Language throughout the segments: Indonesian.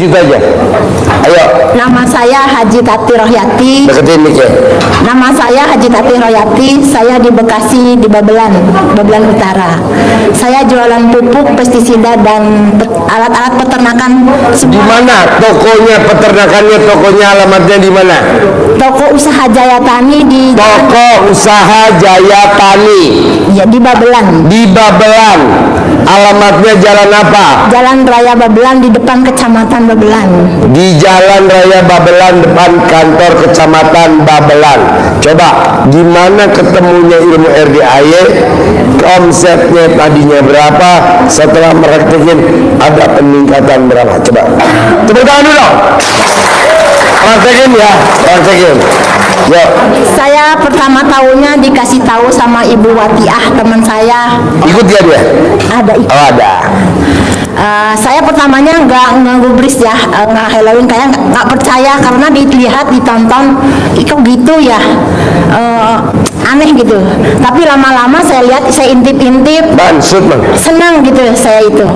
situ aja. Ayo. Nama saya Haji Tati Rohyati. Deketin mic ya. Nama saya Haji Tati Rohyati. Saya di Bekasi, di Babelan Utara. Saya jualan pupuk, pestisida dan alat-alat peternakan. Di mana tokonya, peternakannya, tokonya, alamatnya di mana? Toko usaha Jaya Tani di Toko usaha Jaya Tani. Ya, di Babelan. Di Babelan. Alamatnya jalan apa? Jalan Raya Babelan di depan Kecamatan Babelan. Di Jalan Raya Babelan depan kantor Kecamatan Babelan. Coba gimana ketemunya ilmu RDAY? Omsetnya tadinya berapa? Setelah meraktekin ada peningkatan berapa? Coba tepuk tangan dulu. Praktekin ya, praktekin. Yuk. Saya pertama tahunya dikasih tahu sama Ibu Watiah, teman saya. Ikut dia? Ada ikut. Oh ada. Saya pertamanya nggak ngegubris ya, nggak Halloween, kayak nggak percaya karena dilihat, ditonton, kok gitu ya, aneh gitu. Tapi lama-lama saya lihat, saya intip-intip, senang gitu saya itu.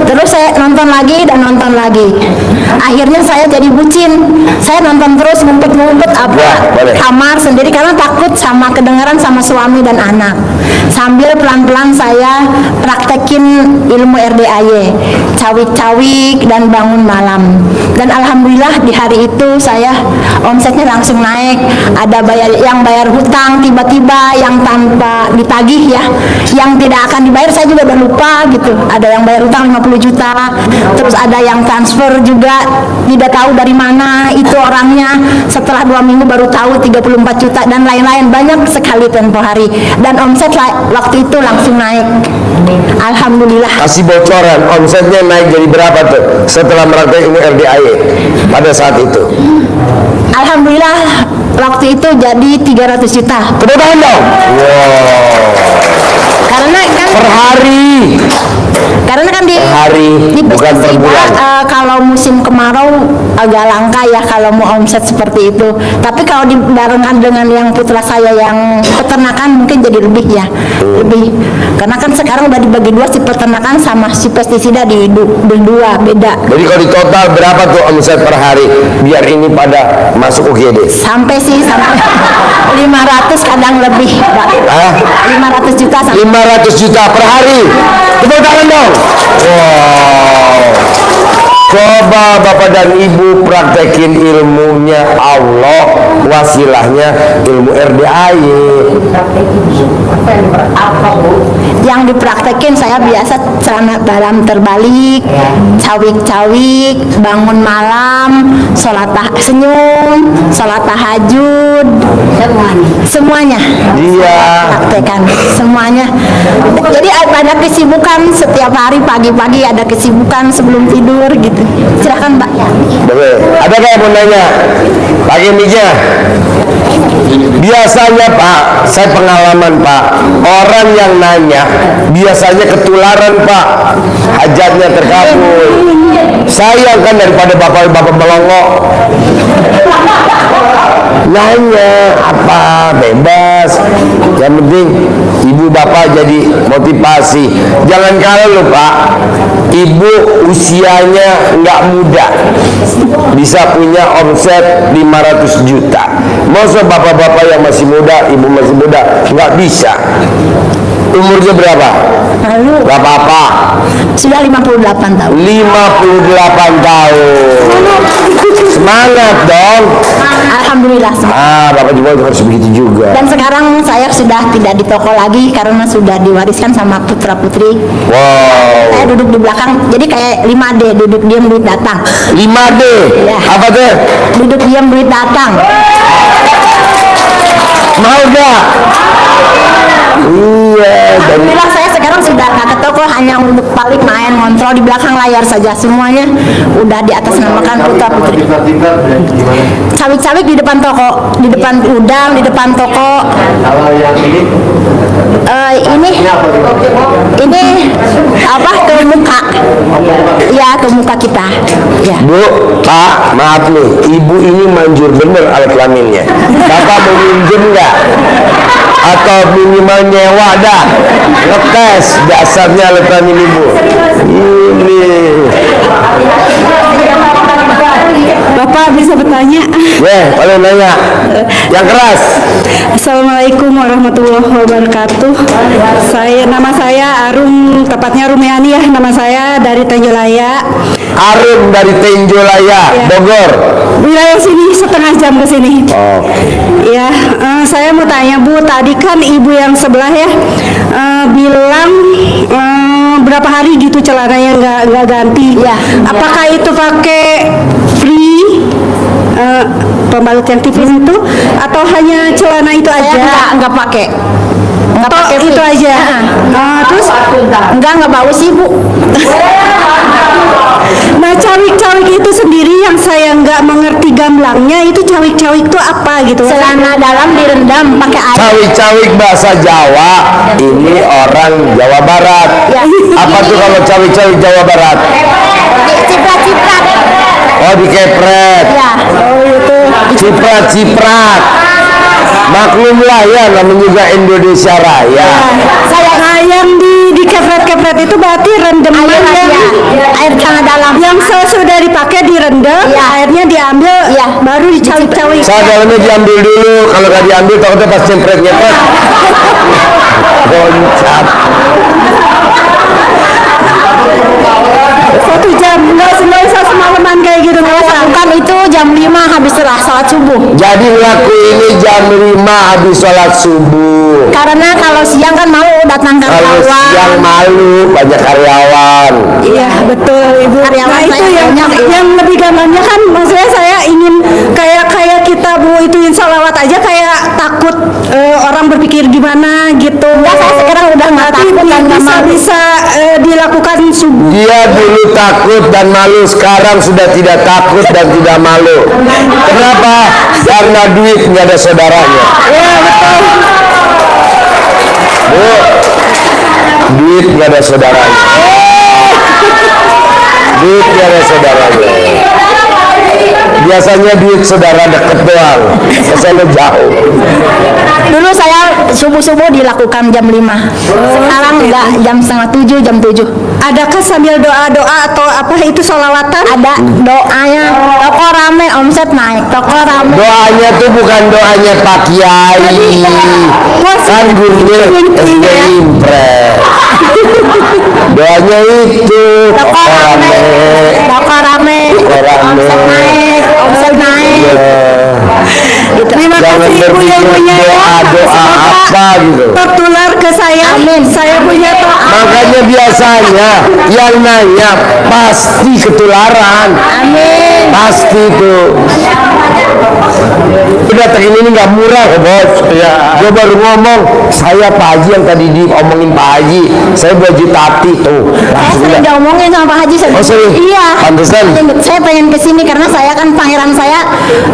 Terus saya nonton lagi dan nonton lagi. Akhirnya saya jadi bucin. Saya nonton terus, ngumpet-ngumpet kamar sendiri karena takut sama kedengaran sama suami dan anak. Sambil pelan-pelan saya praktekin ilmu RDAY, cawik-cawik dan bangun malam. Dan alhamdulillah di hari itu saya omsetnya langsung naik. Ada yang bayar hutang tiba-tiba, yang tanpa ditagih ya, yang tidak akan dibayar saya juga udah lupa gitu. Ada yang bayar hutang 50 juta, terus ada yang transfer juga tidak tahu dari mana itu orangnya, setelah 2 minggu baru tahu 34 juta dan lain-lain, banyak sekali tempo hari. Dan omset waktu itu langsung naik, alhamdulillah. Kasih bocoran, omsetnya naik jadi berapa tuh setelah meraktek ilmu RDAY pada saat itu? Alhamdulillah waktu itu jadi 300 juta. Tepuk tangan dong. Wow. Karena kan per hari. Karena kan di bukan per bulan. Kalau musim kemarau agak langka ya kalau mau omset seperti itu. Tapi kalau dibarengkan dengan yang putra saya yang peternakan mungkin jadi lebih ya, lebih. Karena kan sekarang udah dibagi dua, si peternakan sama si pestisida di dua beda. Jadi kalau di total berapa tuh omset per hari biar ini pada masuk UGD? Sampai 500 kadang lebih, Pak. 500 juta. 500 juta per hari. Tepuk tangan dong. Wow. Coba Bapak dan Ibu praktekin ilmunya Allah, wasilahnya ilmu RDAY. Yang dipraktekin saya biasa celana dalam terbalik, cawik-cawik, bangun malam, sholat senyum, sholat tahajud, semuanya. Iya. Praktekan semuanya. Jadi ada kesibukan setiap hari, pagi-pagi ada kesibukan sebelum tidur gitu. Silakan Mbak. Ada nggak yang mau nanya? Pakai mic-nya. Biasanya Pak, saya pengalaman Pak, orang yang nanya biasanya ketularan Pak, hajatnya terkabul. Sayang kan daripada bapak-bapak melongo. Nanya apa bebas, yang penting ibu bapak jadi motivasi. Jangan kalah loh Pak, ibu usianya nggak muda bisa punya omset 500 juta. Masa bapak-bapak yang masih muda, ibu masih muda nggak bisa? Umurnya berapa? Lalu gak apa-apa, sudah 58 tahun. 58 tahun. Semangat dong. Alhamdulillah. Bapak juga harus begitu juga. Dan sekarang saya sudah tidak di toko lagi karena sudah diwariskan sama putra putri. Wow. Saya duduk di belakang, jadi kayak 5D, duduk diam duit datang. 5D? Ya. Apa tuh? Duduk diam duit datang. Mau gak? Iya. Alhamdulillah saya sekarang sudah nggak ke toko, hanya untuk paling main kontrol di belakang layar saja, semuanya udah di atas namakan putra putri. Cawik-cawik di depan toko, di depan udang, di depan toko. Ini apa, ke muka? Ya, ke muka kita. Ya. Bu, Pak, maaf nih, ibu ini manjur bener alat kelaminnya. Bapak mau minjem nggak? Atau minimal nyewa dah, ngetes dasarnya alat kelamin ibu. ini. Bapak bisa bertanya? Boleh nanya. Yang keras. Assalamualaikum warahmatullahi wabarakatuh. Nama saya Arum, tepatnya Rumiani ya. Nama saya dari Tenjolaya. Arum dari Tenjolaya, Ya. Bogor. Wilayah sini setengah jam ke sini. Oh. Ya, saya mau tanya Bu, tadi kan ibu yang sebelah ya bilang berapa hari gitu celananya nggak ganti. Ya. Apakah itu pakai free pembalut yang tipis itu atau hanya celana itu Saya aja? nggak pakai. Nggak Atau pakai itu free. aja. Terus Nggak bau sih Bu. nah cawik-cawik itu sendiri yang saya nggak mengerti gamblangnya itu cawik-cawik itu apa gitu? Celana dalam direndam pakai air. Cawik-cawik bahasa Jawa, ini orang Jawa Barat. Ya. Apa tuh kalau cawik-cawik Jawa Barat? Ciprat-ciprat. Oh, dikepret. Ya. Ciprat-ciprat. Maklumlah ya, namanya juga Indonesia Raya. Nah, yang dikepret-kepret itu berarti rendeman Air yang air celana dalam. yang sudah dipakai direndam, Iya. airnya diambil, Iya. baru dicawik-cawik. Saya dalamnya diambil dulu, kalau nggak diambil takutnya pas nyempret-nyempret loncat. 1 jam, nggak usah semalaman kayak gitu, nggak usah. Bukan itu jam 5 habis salat subuh. Jadi ngelaku ini jam 5 habis sholat subuh. Karena kalau siang kan mau datang Kalau karyawan. siang malu, banyak karyawan. Iya betul Ibu. Karyawan Nah itu saya yang banyak, Ibu. yang lebih gampangnya kan, maksudnya saya ingin kayak kita Bu ituin salawat aja kayak takut orang berpikir gimana gitu. Enggak, saya sekarang udah nggak Berarti takut dan nggak malu. bisa dilakukan subuh. Dia dulu takut dan malu, sekarang sudah tidak takut dan tidak malu. Kenapa? Karena duit nggak ada saudaranya. Ya betul. Bu, duit nggak ada saudaranya. Duit nggak ada saudaranya. Biasanya duit saudara deket doang, biasanya jauh. Dulu saya subuh-subuh dilakukan jam 5. Sekarang enggak, jam setengah 7, jam 7. Adakah sambil doa-doa atau apa itu sholawatan? Ada doanya, toko rame, omset naik, toko rame. Doanya tuh bukan doanya Pak Kiai, kan gurunya SD Impres. Doanya itu Toko rame, toko rame, omset naik, omset naik. Terima Jangan kasih Ibu berpikir yang punya doa apa gitu. tertular ke saya. Amin. Saya punya doa. Makanya biasanya yang nanya pasti ketularan. Amin. Pasti tuh. Datang ini nggak murah ya bos. Ya. Gue baru ngomong, saya Pak Haji yang tadi diomongin Pak Haji, saya Bu Haji Tati tuh. Saya Langsung sering udah. diomongin sama Pak Haji. Oh, sering? Iya. Pantesan. Saya pengen kesini karena saya kan pangeran saya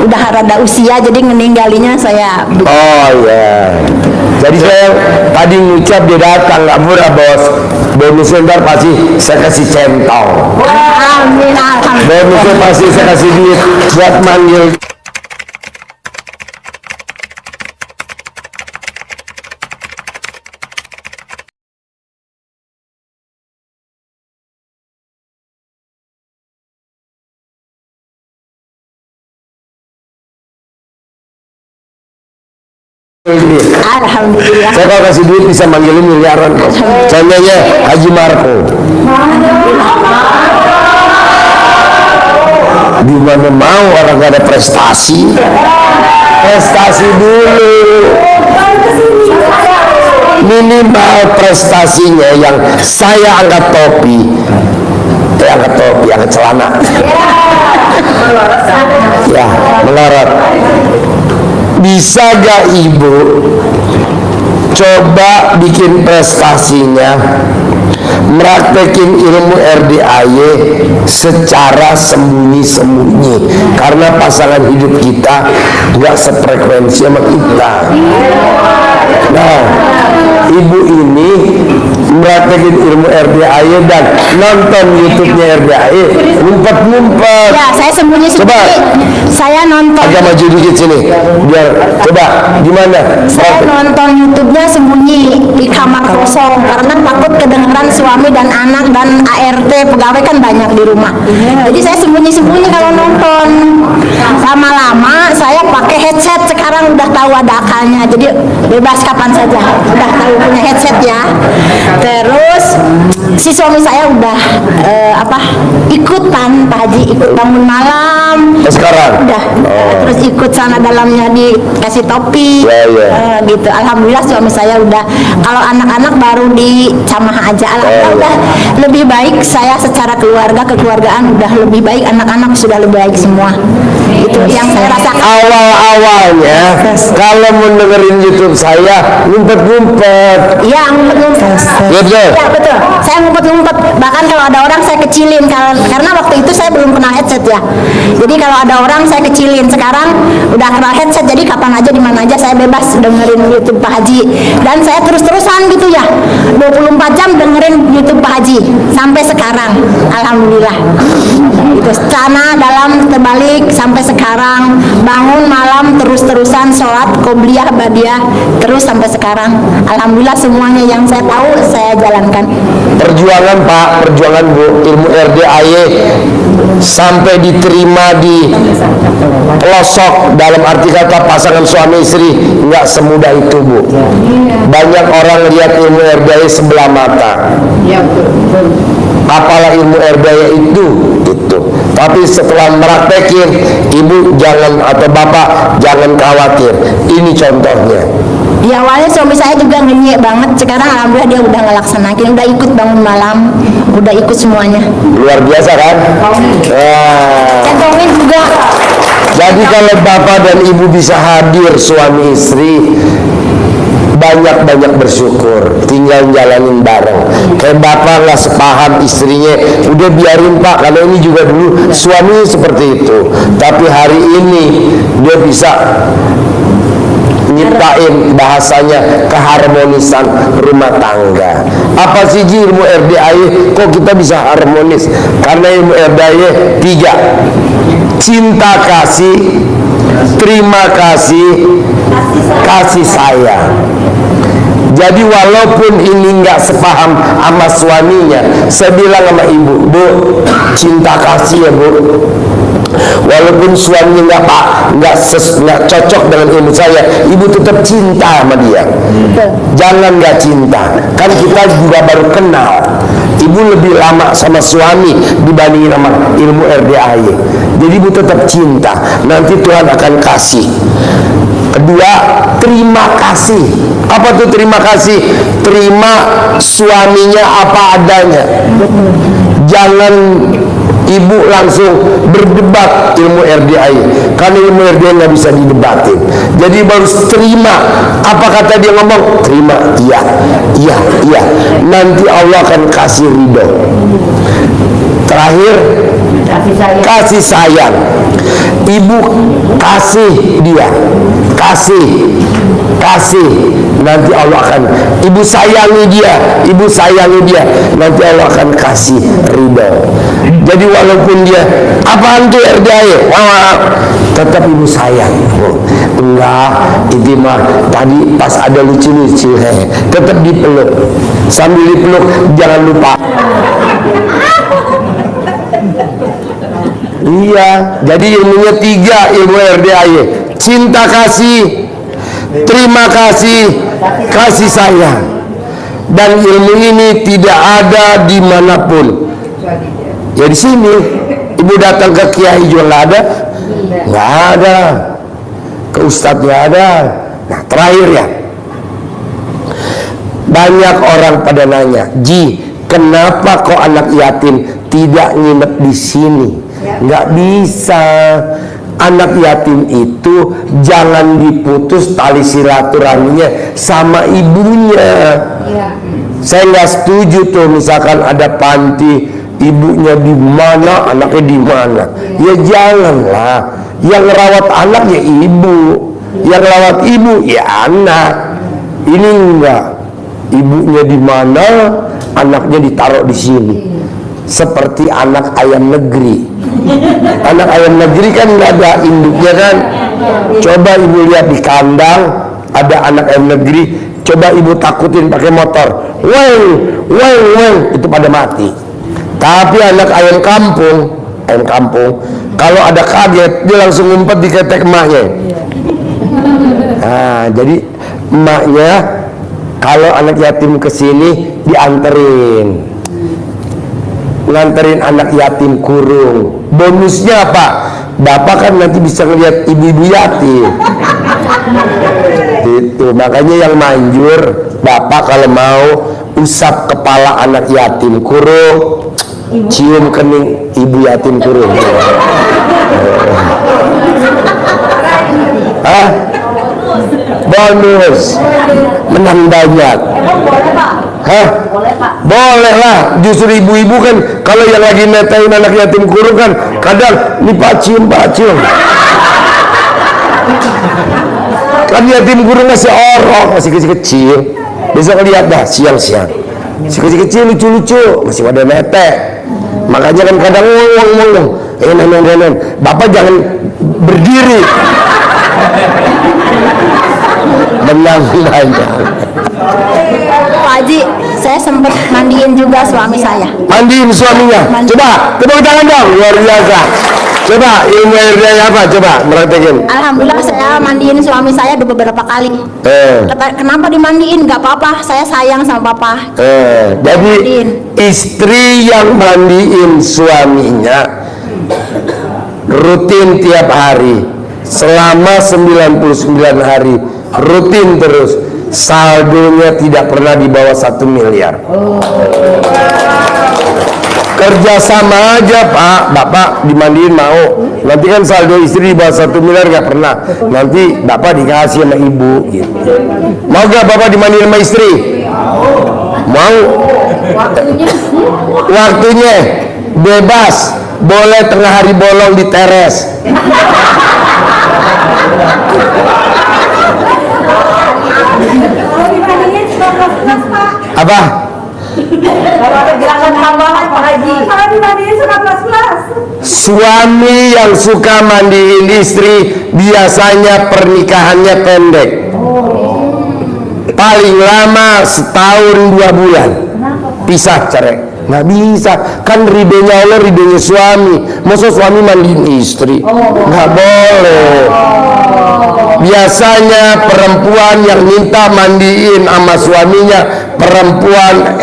udah rada usia, jadi meninggalnya saya. Oh iya. Jadi saya tadi ngucap dia datang nggak murah bos. Bonusnya ntar pasti saya kasih centong. Amin. Alhamdulillah. Bonusnya pasti saya kasih duit buat manggil. Alhamdulillah. Saya kalau kasih duit bisa manggilin miliaran kok. Contohnya Haji Marco. Di mana mau orang gak ada prestasi. Prestasi dulu. Minimal prestasinya yang saya angkat topi. Angkat celana. Ya, melorot. Bisa gak ibu coba bikin prestasinya, meraktekin ilmu RDAY secara sembunyi-sembunyi, karena pasangan hidup kita gak sefrekuensi sama kita. Nah, ibu ini praktekin ilmu RDAY dan nonton YouTube-nya RDAY, ngumpet-ngumpet. Ya, saya sembunyi-sembunyi. Coba. Saya nonton. Agak maju dikit sini, biar coba gimana? Saya nonton YouTube-nya sembunyi di kamar kosong karena takut kedengeran suami dan anak dan ART pegawai kan banyak di rumah. Jadi saya sembunyi-sembunyi kalau nonton. Lama-lama saya pakai headset, sekarang udah tahu ada akalnya. Jadi bebas kapan saja. Udah tahu punya headset ya. Terus si suami saya udah ikutan Pak Haji, ikut bangun malam. Sekarang? Udah. Terus ikut sana dalamnya dikasih topi. Gitu. Alhamdulillah suami saya udah. Kalau anak-anak baru di camah aja. Alhamdulillah udah lebih baik. Saya secara kekeluargaan udah lebih baik. Anak-anak sudah lebih baik semua. Itu yang saya rasakan. Awal-awalnya kalau mau dengerin YouTube saya ngumpet-ngumpet. Iya, ngumpet-ngumpet. Iya betul. Iya betul. Saya ngumpet-ngumpet. Bahkan kalau ada orang saya kecilin karena waktu itu saya belum kenal headset ya. Jadi kalau ada orang saya kecilin. Sekarang udah kenal headset. Jadi kapan aja di mana aja saya bebas dengerin YouTube Pak Haji. Dan saya terus-terusan gitu ya. 24 jam dengerin YouTube Pak Haji sampai sekarang. Alhamdulillah. Itu sana dalam terbalik sampai sekarang, bangun malam terus-terusan sholat qobliyah badiah terus sampai sekarang. Alhamdulillah semuanya yang saya tahu saya jalankan. Perjuangan Pak, perjuangan Bu, ilmu RDAY sampai diterima di pelosok dalam arti kata pasangan suami istri nggak semudah itu Bu. Banyak orang lihat ilmu RDAY sebelah mata. Apalah ilmu RDAY itu. Tapi setelah meraktekin, ibu jangan atau bapak jangan khawatir. Ini contohnya. Di awalnya suami saya juga ngenyek banget. Sekarang alhamdulillah dia udah ngelaksanakin, udah ikut bangun malam, udah ikut semuanya. Luar biasa kan? Centongin juga. Jadi kalau bapak dan ibu bisa hadir suami istri, banyak-banyak bersyukur, tinggal jalanin bareng. Kayak bapak nggak sepaham istrinya, udah biarin Pak, kalau ini juga dulu suami seperti itu. Tapi hari ini dia bisa nyiptain bahasanya keharmonisan rumah tangga. Apa sih ilmu RDAY? Kok kita bisa harmonis? Karena ilmu RDAY 3: cinta kasih, terima kasih, kasih sayang. Jadi walaupun ini nggak sepaham sama suaminya, saya bilang sama ibu, Bu, cinta kasih ya Bu. Walaupun suaminya nggak cocok dengan ilmu saya, ibu tetap cinta sama dia. Jangan nggak cinta, kan kita juga baru kenal. Ibu lebih lama sama suami dibandingin sama ilmu RDAY. Jadi ibu tetap cinta, nanti Tuhan akan kasih. Kedua, terima kasih. Apa tuh terima kasih? Terima suaminya apa adanya. Jangan ibu langsung berdebat ilmu RDAY, karena ilmu RDAY nggak bisa didebatin. Jadi baru terima apa kata dia ngomong, terima, iya, iya, iya. Nanti Allah akan kasih ridho. Terakhir, kasih sayang. Ibu kasih dia, kasih, nanti Allah akan, ibu sayangi dia, nanti Allah akan kasih ridho. Jadi walaupun dia apaan tuh RDAY, tetap ibu sayang. Enggak, itu mah tadi pas ada lucu-lucu, tetap dipeluk. Sambil dipeluk jangan lupa. Iya, jadi ilmunya 3, ilmu RDAY: cinta kasih, terima kasih, kasih sayang. Dan ilmu ini tidak ada dimanapun. Ya di sini, ibu datang ke kiai juga nggak ada, ke ustadz nggak ada. Nah terakhir ya, banyak orang pada nanya, Ji, kenapa kok anak yatim tidak nginep di sini? Nggak bisa. Anak yatim itu jangan diputus tali silaturahminya sama ibunya. Saya nggak setuju tuh misalkan ada panti, ibunya di mana, anaknya di mana. Ya janganlah. Yang rawat anak ya ibu, yang rawat ibu ya anak. Ini enggak, ibunya di mana, anaknya ditaruh di sini, seperti anak ayam negeri. Anak ayam negeri kan nggak ada induknya kan. Coba ibu lihat di kandang ada anak ayam negeri, coba ibu takutin pakai motor, weng weng weng, itu pada mati. Tapi anak ayam kampung, kalau ada kaget dia langsung ngumpet di ketek emaknya. Nah, jadi emaknya kalau anak yatim kesini dianterin, nganterin anak yatim kurung. Bonusnya apa? Bapak kan nanti bisa ngeliat ibu-ibu yatim. Itu makanya yang manjur, bapak kalau mau usap kepala anak yatim kurung, cium kening ibu yatim kurung. Hah? Bonus menang banyak. Hah? Boleh lah. Justru ibu-ibu kan kalau yang lagi netain anak yatim kurung kan kadang nih pak cium. Kan yatim kurung masih orok, masih kecil-kecil. Besok lihat dah siang-siang, masih kecil-kecil lucu-lucu, masih pada netek. Makanya kan kadang ngomong, nenek, bapak jangan berdiri. Menang banyak. Pak Haji, saya sempat mandiin juga suami saya. Mandiin suaminya. Coba tepuk tangan dong, luar biasa. Coba ilmu airnya apa? Coba praktekin. Alhamdulillah saya mandiin suami saya beberapa kali. Kenapa dimandiin? Gak apa-apa, saya sayang sama papa. Jadi Mandiin. istri yang mandiin suaminya rutin tiap hari selama 99 hari, rutin terus, saldonya tidak pernah di bawah 1 miliar. Kerja sama aja pak, bapak dimandiin mau, nanti kan saldo istri di bawah 1 miliar nggak pernah, nanti bapak dikasih sama ibu gitu. Mau gak bapak dimandiin sama istri? Mau. Waktunya bebas, boleh tengah hari bolong di teres. Apa? Suami yang suka mandiin istri biasanya pernikahannya pendek, paling lama setahun 2 bulan, pisah cerai. Nggak bisa, kan ridhonya Allah, ridhonya suami. Masa suami mandiin istri? Nggak boleh. Biasanya perempuan yang minta mandiin sama suaminya perempuan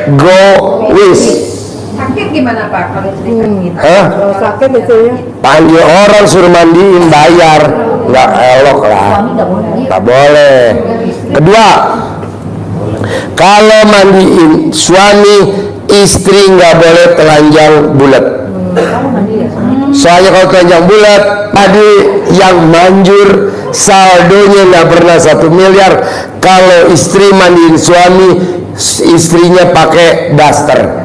egois. Sakit gimana Pak kalau istri sakit? Hah? Kalau sakit itu ya. Panggil orang suruh mandiin, bayar. Nggak elok lah, nggak boleh. Kedua, kalau mandiin suami, istri nggak boleh telanjang bulat. Soalnya kalau telanjang bulat, tadi yang manjur saldonya nggak pernah 1 miliar. Kalau istri mandiin suami, istrinya pakai daster.